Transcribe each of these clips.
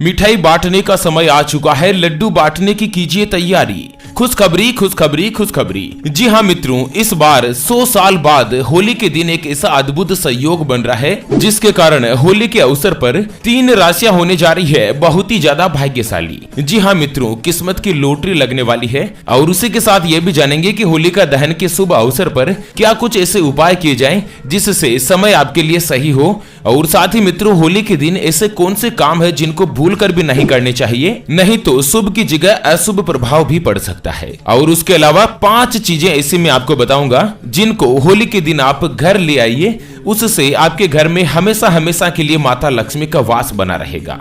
मिठाई बांटने का समय आ चुका है, लड्डू बांटने की कीजिए तैयारी। खुशखबरी खुशखबरी खुशखबरी। जी हाँ मित्रों, इस बार 100 साल बाद होली के दिन एक ऐसा अद्भुत संयोग बन रहा है जिसके कारण होली के अवसर पर 3 राशियां होने जा रही है बहुत ही ज्यादा भाग्यशाली। जी हाँ मित्रों, किस्मत की लॉटरी लगने वाली है। और उसी के साथ ये भी जानेंगे कि होलिका दहन के शुभ अवसर पर क्या कुछ ऐसे उपाय किए जाएं जिससे समय आपके लिए सही हो। और साथ ही मित्रों, होली के दिन ऐसे कौन से काम है जिनको भूल कर भी नहीं करने चाहिए, नहीं तो शुभ की जगह अशुभ प्रभाव भी पड़ सकता है। और उसके अलावा 5 चीजें ऐसी मैं आपको बताऊंगा जिनको होली के दिन आप घर ले आइए, उससे आपके घर में हमेशा हमेशा के लिए माता लक्ष्मी का वास बना रहेगा।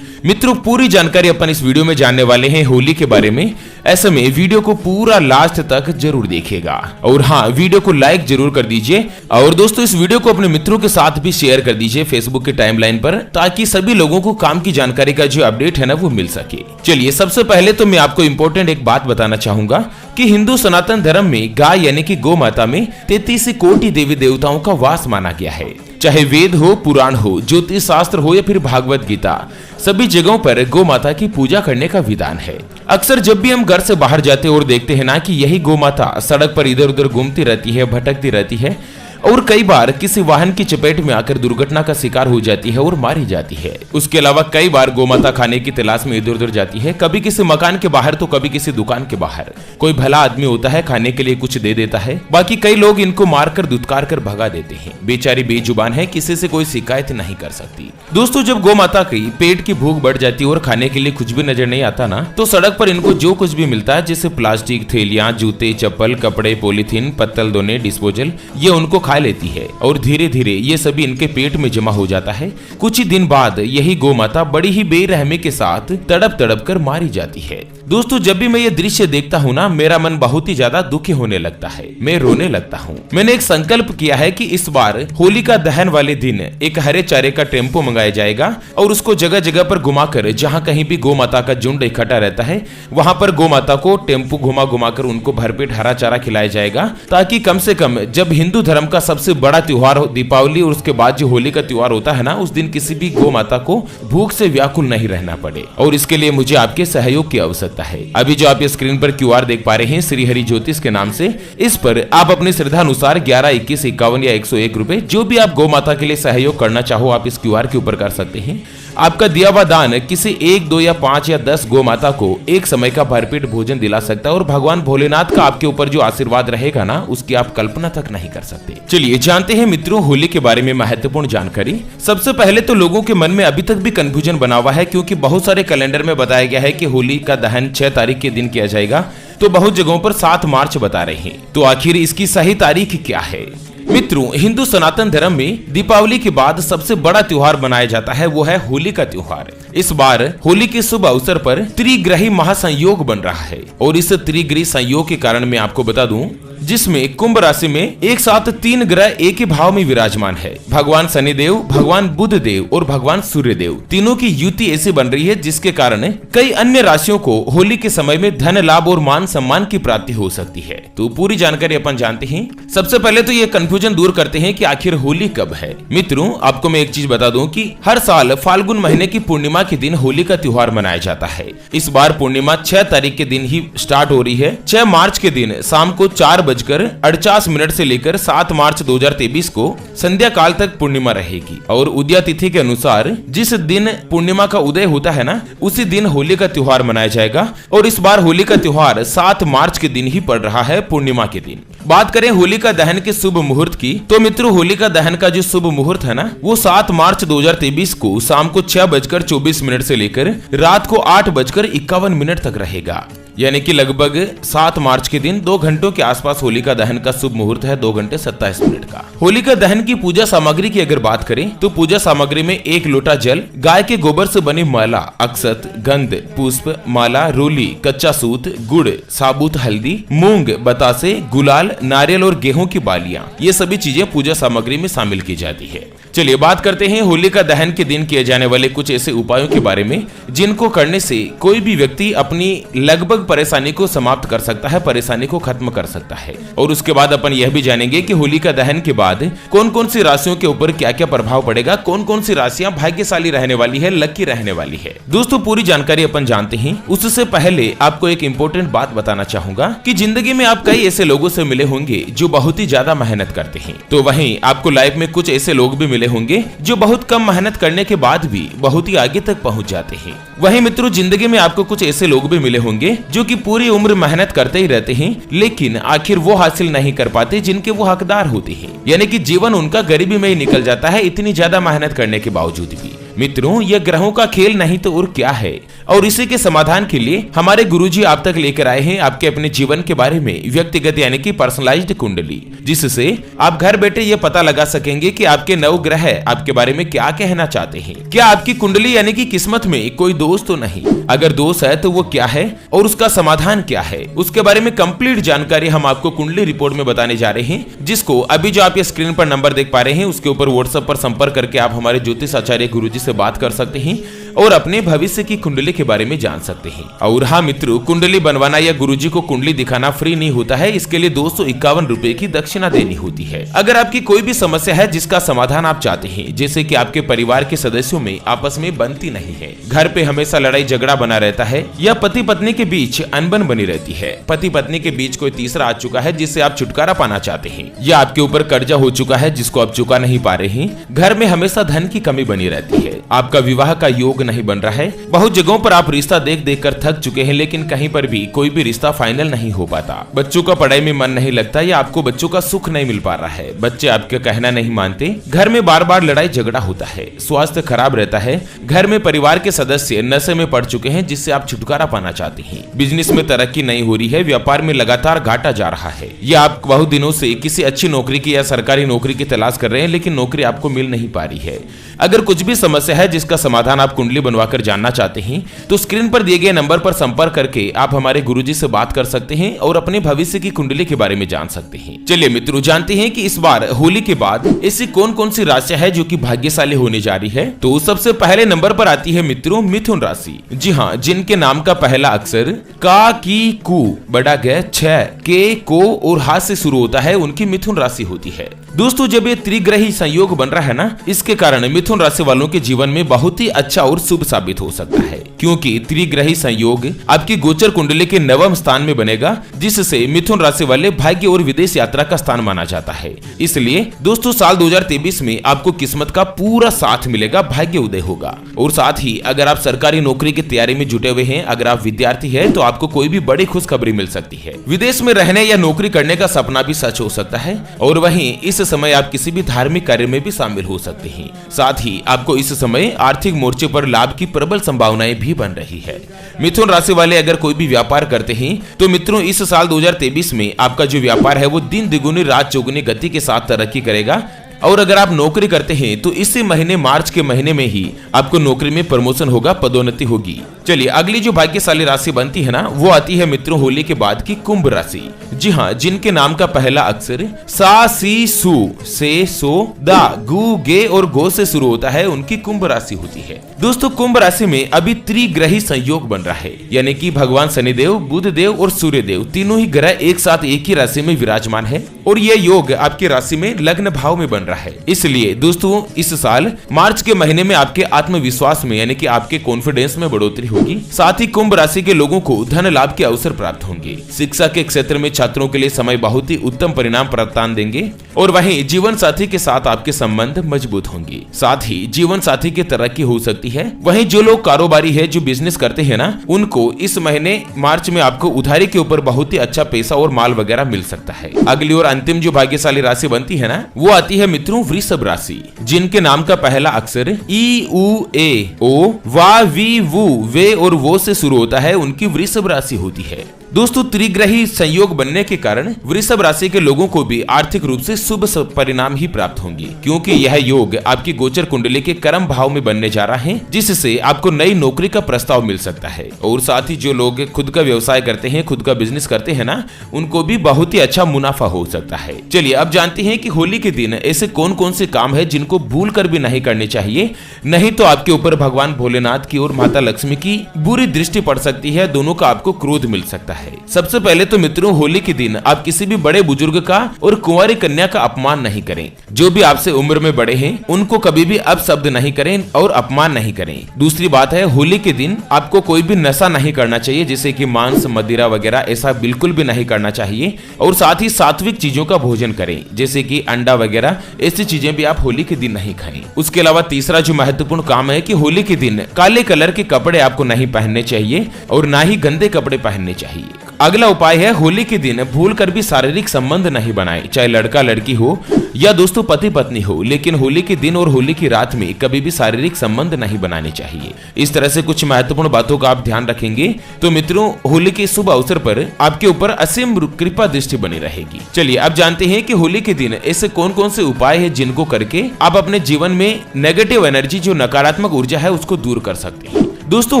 मित्रों, पूरी जानकारी अपन इस वीडियो में जानने वाले हैं होली के बारे में। ऐसे में वीडियो को पूरा लास्ट तक जरूर देखिएगा। और हाँ, वीडियो को लाइक जरूर कर दीजिए। और दोस्तों, इस वीडियो को अपने मित्रों के साथ भी शेयर कर दीजिए फेसबुक के टाइमलाइन पर, ताकि सभी लोगों को काम की जानकारी का जो अपडेट है ना वो मिल सके। चलिए, सबसे पहले तो मैं आपको इम्पोर्टेंट एक बात बताना चाहूंगा कि हिंदू सनातन धर्म में गाय यानी कि गौ माता में 33 कोटि देवी देवताओं का वास माना गया है। चाहे वेद हो, पुराण हो, ज्योतिष शास्त्र हो या फिर भागवत गीता, सभी जगहों पर गौ माता की पूजा करने का विधान है। अक्सर जब भी हम घर से बाहर जाते हैं और देखते हैं ना कि यही गौ माता सड़क पर इधर उधर घूमती रहती है, भटकती रहती है और कई बार किसी वाहन की चपेट में आकर दुर्घटना का शिकार हो जाती है और मारी जाती है। उसके अलावा कई बार गौमाता खाने की तलाश में इधर उधर जाती है, कभी किसी मकान के बाहर तो कभी किसी दुकान के बाहर। कोई भला आदमी होता है, खाने के लिए कुछ दे देता है, बाकी कई लोग इनको मारकर दुत्कार कर भगा देते हैं। बेचारी बेजुबान है, किसी से कोई शिकायत नहीं कर सकती। दोस्तों, जब गौमाता की पेट की भूख बढ़ जाती है और खाने के लिए कुछ भी नजर नहीं आता ना, तो सड़क पर इनको जो कुछ भी मिलता है, जैसे प्लास्टिक, थैलियां, जूते, चप्पल, कपड़े, पॉलीथीन, पत्तल दोने, डिस्पोजल, ये उनको खा लेती है और धीरे धीरे ये सभी इनके पेट में जमा हो जाता है। कुछ ही दिन बाद यही गौ माता बड़ी ही बेरहमी के साथ तड़प तड़प कर मारी जाती है। दोस्तों, जब भी मैं ये दृश्य देखता हूँ ना, मेरा मन बहुत ही ज्यादा दुखी होने लगता है, मैं रोने लगता हूँ। मैंने एक संकल्प किया है कि इस बार होलिका दहन वाले दिन एक हरे चारे का टेम्पो मंगाया जाएगा और उसको जगह जगह पर घुमाकर, जहाँ कहीं भी गौ माता का झुंड इकट्ठा रहता है, वहां पर गौ माता को टेम्पो घुमा घुमाकर उनको भरपेट हरा चारा खिलाया जाएगा, ताकि कम से कम जब हिंदू धर्म का सबसे बड़ा त्योहार हो दीपावली और उसके बाद जो होली का त्योहार होता है ना, उस दिन किसी भी गौ माता को भूख से व्याकुल नहीं रहना पड़े। और इसके लिए मुझे आपके सहयोग की आवश्यकता है। अभी जो आप ये स्क्रीन पर QR देख पा रहे हैं, श्री हरि ज्योतिष के नाम से, इस पर आप अपनी श्रद्धा अनुसार 11, 21, 51 या 101 रुपए जो भी आप गौ माता के लिए सहयोग करना चाहो, आप इस QR के ऊपर कर सकते हैं। आपका दिया हुआ दान किसी 1, 2 या 5 या 10 गौ माता को एक समय का भरपेट भोजन दिला सकता है और भगवान भोलेनाथ का आपके ऊपर जो आशीर्वाद रहेगा ना, उसकी आप कल्पना तक नहीं कर सकते। चलिए जानते हैं मित्रों होली के बारे में महत्वपूर्ण जानकारी। सबसे पहले तो लोगों के मन में अभी तक भी कंफ्यूजन बना हुआ है, क्योंकि बहुत सारे कैलेंडर में बताया गया है कि होली का दहन 6 तारीख के दिन किया जाएगा, तो बहुत जगहों पर 7 मार्च बता रहे हैं। तो आखिर इसकी सही तारीख क्या है? मित्रों, हिंदू सनातन धर्म में दीपावली के बाद सबसे बड़ा त्योहार मनाया जाता है, वो है होली का त्योहार। इस बार होली के शुभ अवसर पर त्रिग्रही महासंयोग बन रहा है और इस त्रिग्रही संयोग के कारण मैं आपको बता दूं, जिसमें कुंभ राशि में एक साथ 3 ग्रह एक ही भाव में विराजमान है। भगवान शनिदेव, भगवान बुध देव और भगवान सूर्य देव, तीनों की युति ऐसी बन रही है जिसके कारण कई अन्य राशियों को होली के समय में धन लाभ और मान सम्मान की प्राप्ति हो सकती है। तो पूरी जानकारी अपन जानते हैं। सबसे पहले तो ये कंफ्यूजन दूर करते हैं कि आखिर होली कब है। मित्रों, आपको मैं एक चीज बता दूं कि हर साल फाल्गुन महीने की पूर्णिमा के दिन होली का त्योहार मनाया जाता है। इस बार पूर्णिमा 6 तारीख के दिन ही स्टार्ट हो रही है। 6 मार्च के दिन शाम को 4:48 से लेकर 7 मार्च 2023 को संध्या काल तक पूर्णिमा रहेगी। और उदया तिथि के अनुसार जिस दिन पूर्णिमा का उदय होता है ना, उसी दिन होली का त्योहार मनाया जाएगा। और इस बार होली का त्योहार 7 मार्च के दिन ही पड़ रहा है, पूर्णिमा के दिन। बात करें होलिका दहन के शुभ मुहूर्त की, तो मित्रों होलिका दहन का जो शुभ मुहूर्त है ना, वो 7 मार्च 2023 को शाम को 6:24 से लेकर रात को 8:51 तक रहेगा। यानी कि लगभग 7 मार्च के दिन 2 घंटों के आसपास होलिका दहन का शुभ मुहूर्त है, 2 घंटे 27 मिनट का। होलिका दहन की पूजा सामग्री की अगर बात करें, तो पूजा सामग्री में 1 लोटा जल, गाय के गोबर से बनी माला, अक्षत, गंध, पुष्प, माला, रोली, कच्चा सूत, गुड़, साबुत हल्दी, मूंग, बतासे, गुलाल, नारियल और गेहूं की बालियां, ये सभी चीजें पूजा सामग्री में शामिल की जाती है। चलिए बात करते हैं होलिका दहन के दिन किए जाने वाले कुछ ऐसे उपायों के बारे में जिनको करने से कोई भी व्यक्ति अपनी लगभग लगभग परेशानी को समाप्त कर सकता है, परेशानी को खत्म कर सकता है। और उसके बाद अपन यह भी जानेंगे कि होलिका दहन के बाद कौन कौन सी राशियों के ऊपर क्या क्या प्रभाव पड़ेगा, कौन कौन सी राशियां भाग्यशाली रहने वाली है, लकी रहने वाली है। दोस्तों पूरी जानकारी अपन जानते हैं, उससे पहले आपको एक इंपॉर्टेंट बात बताना चाहूंगा कि जिंदगी में आप कई ऐसे लोगों से मिले होंगे जो बहुत ही ज्यादा मेहनत करते हैं, तो वहीं आपको लाइफ में कुछ ऐसे लोग भी मिले होंगे जो बहुत कम मेहनत करने के बाद भी बहुत ही आगे तक पहुंच जाते हैं। वहीं मित्रों जिंदगी में आपको कुछ ऐसे लोग भी मिले होंगे जो कि पूरी उम्र मेहनत करते ही रहते हैं, लेकिन आखिर वो हासिल नहीं कर पाते जिनके वो हकदार होते हैं, यानी कि जीवन उनका गरीबी में ही निकल जाता है इतनी ज्यादा मेहनत करने के बावजूद भी। मित्रों यह ग्रहों का खेल नहीं तो और क्या है, और इसी के समाधान के लिए हमारे गुरुजी आप तक लेकर आए हैं आपके अपने जीवन के बारे में व्यक्तिगत यानी कि पर्सनलाइज्ड कुंडली, जिससे आप घर बैठे ये पता लगा सकेंगे कि आपके नव ग्रह आपके बारे में क्या कहना चाहते हैं। क्या आपकी कुंडली यानी कि किस्मत में कोई दोष तो नहीं, अगर दोष है तो वो क्या है और उसका समाधान क्या है, उसके बारे में कंप्लीट जानकारी हम आपको कुंडली रिपोर्ट में बताने जा रहे हैं, जिसको अभी जो आप ये स्क्रीन पर नंबर देख पा रहे हैं उसके ऊपर व्हाट्सएप पर संपर्क करके आप हमारे ज्योतिष आचार्य गुरुजी से बात कर सकते हैं और अपने भविष्य की कुंडली के बारे में जान सकते हैं। और हाँ मित्रों, कुंडली बनवाना या गुरुजी को कुंडली दिखाना फ्री नहीं होता है, इसके लिए 251 रुपए की दक्षिणा देनी होती है। अगर आपकी कोई भी समस्या है जिसका समाधान आप चाहते हैं, जैसे कि आपके परिवार के सदस्यों में आपस में बनती नहीं है, घर पे हमेशा लड़ाई झगड़ा बना रहता है, या पति पत्नी के बीच अनबन बनी रहती है, पति पत्नी के बीच कोई तीसरा आ चुका है जिससे आप छुटकारा पाना चाहते हैं, या आपके ऊपर कर्जा हो चुका है जिसको आप चुका नहीं पा रहे हैं, घर में हमेशा धन की कमी बनी रहती है, आपका विवाह का योग नहीं बन रहा है, बहुत जगहों पर आप रिश्ता देख देख कर थक चुके हैं लेकिन कहीं पर भी कोई भी रिश्ता फाइनल नहीं हो पाता, बच्चों का पढ़ाई में मन नहीं लगता या आपको बच्चों का सुख नहीं मिल पा रहा है, बच्चे आपका कहना नहीं मानते, घर में बार बार लड़ाई झगड़ा होता है, स्वास्थ्य खराब रहता है, घर में परिवार के सदस्य नशे में पड़ चुके हैं जिससे आप छुटकारा पाना चाहते हैं, बिजनेस में तरक्की नहीं हो रही है, व्यापार में लगातार घाटा जा रहा है, या आप बहुत दिनों से किसी अच्छी नौकरी की या सरकारी नौकरी की तलाश कर रहे हैं लेकिन नौकरी आपको मिल नहीं पा रही है। अगर कुछ भी समस्या है जिसका समाधान आप कुंडली बनवाकर जानना चाहते हैं तो स्क्रीन पर दिए गए नंबर पर संपर्क करके आप हमारे गुरुजी से बात कर सकते हैं और अपने भविष्य की कुंडली के बारे में जान सकते हैं। चलिए मित्रों जानते हैं कि इस बार होली के बाद ऐसी कौन कौन सी राशियां है जो कि भाग्यशाली होने जा रही है। तो सबसे पहले नंबर पर आती है मित्रों मिथुन राशि। जी हाँ, जिनके नाम का पहला अक्षर का, की, कु, बड़ा ग, छ, के, को और हा से शुरू होता है उनकी मिथुन राशि होती है। दोस्तों जब ये त्रिग्रही संयोग बन रहा है ना, इसके कारण मिथुन राशि वालों के जीवन में बहुत ही अच्छा और शुभ साबित हो सकता है, क्योंकि त्रिग्रही संयोग आपकी गोचर कुंडली के 9वें स्थान में बनेगा, जिससे मिथुन राशि वाले भाग्य और विदेश यात्रा का स्थान माना जाता है। इसलिए दोस्तों साल 2023 में आपको किस्मत का पूरा साथ मिलेगा, भाग्य उदय होगा। और साथ ही अगर आप सरकारी नौकरी की तैयारी में जुटे हुए हैं, अगर आप विद्यार्थी हैं तो आपको कोई भी बड़ी खुशखबरी मिल सकती है। विदेश में रहने या नौकरी करने का सपना भी सच हो सकता है। और वहीं इस समय आप किसी भी धार्मिक कार्य में भी शामिल हो सकते हैं। साथ ही आपको इस समय आर्थिक मोर्चे पर लाभ की प्रबल संभावनाएं भी बन रही है। मिथुन राशि वाले अगर कोई भी व्यापार करते हैं तो मित्रों इस साल 2023 में आपका जो व्यापार है वो दिन दुगुनी रात चौगुनी गति के साथ तरक्की करेगा। और अगर आप नौकरी करते हैं तो इसी महीने मार्च के महीने में ही आपको नौकरी में प्रमोशन होगा, पदोन्नति होगी। चलिए अगली जो भाग्यशाली राशि बनती है ना, वो आती है मित्रों होली के बाद की कुंभ राशि। जी हाँ, जिनके नाम का पहला अक्षर सा, सी, सु, से, सो, दा, गु, गे और गो से शुरू होता है उनकी कुंभ राशि होती है। दोस्तों कुंभ राशि में अभी त्रिग्रही संयोग बन रहा है, यानी कि भगवान शनिदेव, बुध देव और सूर्य देव तीनों ही ग्रह एक साथ एक ही राशि में विराजमान है और यह योग आपकी राशि में लग्न भाव में बन रहा है। इसलिए दोस्तों इस साल मार्च के महीने में आपके आत्मविश्वास में यानी कि आपके कॉन्फिडेंस में बढ़ोतरी होगी। साथ ही कुंभ राशि के लोगों को धन लाभ के अवसर प्राप्त होंगे। शिक्षा के क्षेत्र में छात्रों के लिए समय बहुत ही उत्तम परिणाम प्रदान देंगे और वहीं जीवन साथी के साथ आपके संबंध मजबूत होंगे। साथ ही जीवन साथी की तरक्की हो सकती है। वहीं जो लोग कारोबारी है, जो बिजनेस करते हैं ना, उनको इस महीने मार्च में आपको उधारी के ऊपर बहुत ही अच्छा पैसा और माल वगैरह मिल सकता है। अगली और अंतिम जो भाग्यशाली राशि बनती है ना, वो आती है मित्रों वृषभ राशि। जिनके नाम का पहला अक्षर ई, उ, ए, ओ, वा, वी, वु, वे और वो से शुरू होता है उनकी वृषभ राशि होती है। दोस्तों त्रिग्रही संयोग बनने के कारण वृषभ राशि के लोगों को भी आर्थिक रूप से शुभ परिणाम ही प्राप्त होंगे, क्योंकि यह योग आपकी गोचर कुंडली के कर्म भाव में बनने जा रहा है, जिससे आपको नई नौकरी का प्रस्ताव मिल सकता है। और साथ ही जो लोग खुद का व्यवसाय करते हैं, खुद का बिजनेस करते हैं ना, उनको भी बहुत ही अच्छा मुनाफा हो सकता है। चलिए अब जानते हैं कि होली के दिन ऐसे कौन कौन से काम है जिनको भूल कर भी नहीं करने चाहिए, नहीं तो आपके ऊपर भगवान भोलेनाथ की और माता लक्ष्मी की बुरी दृष्टि पड़ सकती है, दोनों का आपको क्रोध मिल सकता है। सबसे पहले तो मित्रों, होली के दिन आप किसी भी बड़े बुजुर्ग का और कुंवारी कन्या का अपमान नहीं करें। जो भी आपसे उम्र में बड़े हैं उनको कभी भी अपशब्द नहीं करें और अपमान नहीं करें। दूसरी बात है, होली के दिन आपको कोई भी नशा नहीं करना चाहिए, जैसे कि मांस, मदिरा वगैरह, ऐसा बिल्कुल भी नहीं करना चाहिए। और साथ ही सात्विक चीजों का भोजन करें, जैसे कि अंडा वगैरह, ऐसी चीजें भी आप होली के दिन नहीं खाएं। उसके अलावा तीसरा जो महत्वपूर्ण काम है कि होली के दिन काले कलर के कपड़े आपको नहीं पहनने चाहिए और ना ही गंदे कपड़े पहनने चाहिए। अगला उपाय है, होली के दिन भूल कर भी शारीरिक संबंध नहीं बनाए, चाहे लड़का लड़की हो या दोस्तों पति पत्नी हो, लेकिन होली के दिन और होली की रात में कभी भी शारीरिक संबंध नहीं बनाने चाहिए। इस तरह से कुछ महत्वपूर्ण बातों का आप ध्यान रखेंगे तो मित्रों, होली के शुभ अवसर पर आपके ऊपर असीम कृपा दृष्टि बनी रहेगी। चलिए अब जानते हैं कि होली के दिन ऐसे कौन कौन से उपाय है जिनको करके आप अपने जीवन में नेगेटिव एनर्जी, जो नकारात्मक ऊर्जा है, उसको दूर कर सकते हैं। दोस्तों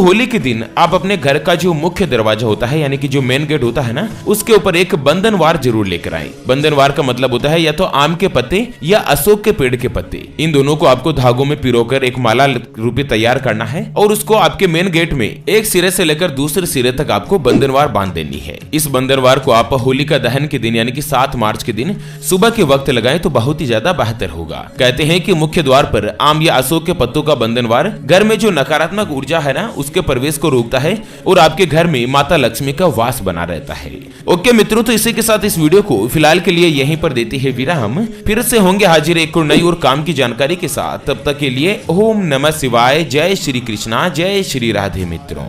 होली के दिन आप अपने घर का जो मुख्य दरवाजा होता है, यानी कि जो मेन गेट होता है ना, उसके ऊपर एक बंधनवार जरूर लेकर आए। बंधनवार का मतलब होता है या तो आम के पत्ते या अशोक के पेड़ के पत्ते, इन दोनों को आपको धागों में पिरोकर एक माला रूपी तैयार करना है और उसको आपके मेन गेट में एक सिरे से लेकर दूसरे सिरे तक आपको बंधनवार बांध देनी है। इस बंधनवार को आप होलिका दहन के दिन यानी कि 7 मार्च के दिन सुबह के वक्त लगाएं तो बहुत ही ज्यादा बेहतर होगा। कहते हैं कि मुख्य द्वार पर आम या अशोक के पत्तों का बंधनवार घर में जो नकारात्मक ऊर्जा है ना, उसके प्रवेश को रोकता है और आपके घर में माता लक्ष्मी का वास बना रहता है। ओके मित्रों, तो इसी के साथ इस वीडियो को फिलहाल के लिए यहीं पर देते हैं विराम। फिर से होंगे हाजिर एक और नई और काम की जानकारी के साथ। तब तक के लिए ओम नमः शिवाय, जय श्री कृष्णा, जय श्री राधे मित्रों।